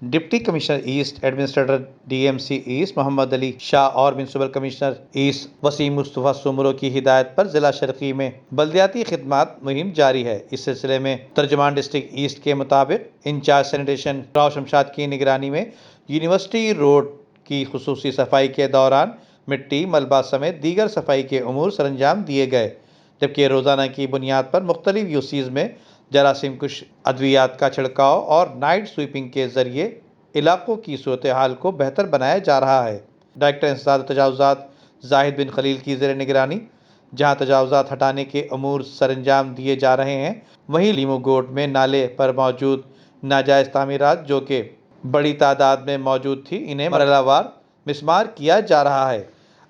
Deputy commissioner east administrator D M C east Muhammad Ali Shah اور municipal commissioner east Waseem Mustafa Soomro کی ہدایت پر ضلع شرقی میں بلدیاتی خدمات مہم جاری ہے۔ اس سلسلے میں ترجمان ڈسٹرکٹ ایسٹ کے مطابق انچارج سینیٹیشن راؤ شمشاد کی نگرانی میں یونیورسٹی روڈ کی خصوصی صفائی کے دوران مٹی، ملبہ سمیت دیگر صفائی کے امور سر انجام دیے گئے، جبکہ روزانہ کی بنیاد پر مختلف یوسیز میں جراثیم کش ادویات کا چھڑکاؤ اور نائٹ سویپنگ کے ذریعے علاقوں کی صورتحال کو بہتر بنایا جا رہا ہے۔ ڈائریکٹر انسداد تجاوزات زاہد بن خلیل کی زیر نگرانی جہاں تجاوزات ہٹانے کے امور سر انجام دیے جا رہے ہیں، وہیں لیمو گوٹ میں نالے پر موجود ناجائز تعمیرات جو کہ بڑی تعداد میں موجود تھی، انہیں مرحلہ وار مسمار کیا جا رہا ہے۔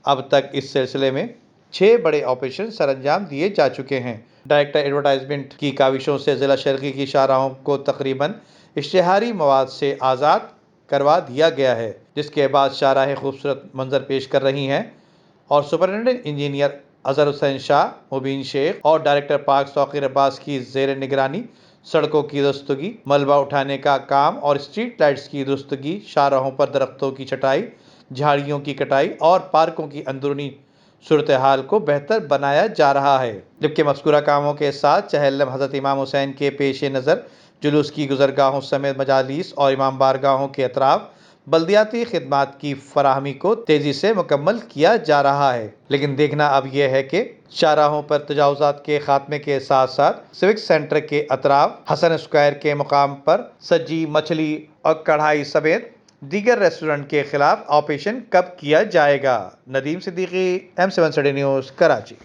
اب تک اس سلسلے میں 6 بڑے آپریشن سر انجام دیے جا چکے ہیں۔ ڈائریکٹر ایڈورٹائزمنٹ کی کاوشوں سے ضلع شرقی کی شاہراہوں کو تقریباً اشتہاری مواد سے آزاد کروا دیا گیا ہے، جس کے بعد شاہراہیں خوبصورت منظر پیش کر رہی ہیں اور سپرنٹنڈنٹ انجینئر اظہر حسین شاہ، مبین شیخ اور ڈائریکٹر پارک توقیر عباس کی زیر نگرانی سڑکوں کی درستگی، ملبہ اٹھانے کا کام اور اسٹریٹ لائٹس کی درستگی، شاہراہوں پر درختوں کی چھٹائی، جھاڑیوں کی کٹائی اور پارکوں کی اندرونی صورتحال کو بہتر بنایا جا رہا ہے۔ جبکہ مذکورہ کاموں کے ساتھ چہلم حضرت امام حسین کے پیش نظر جلوس کی گزرگاہوں سمیت مجالس اور امام بارگاہوں کے اطراف بلدیاتی خدمات کی فراہمی کو تیزی سے مکمل کیا جا رہا ہے۔ لیکن دیکھنا اب یہ ہے کہ شاہراہوں پر تجاوزات کے خاتمے کے ساتھ ساتھ سیوک سینٹر کے اطراف حسن اسکوائر کے مقام پر سجی مچھلی اور کڑھائی سمیت دیگر ریسٹورنٹ کے خلاف آپریشن کب کیا جائے گا۔ Nadeem Siddiqui, M7 news, Karachi.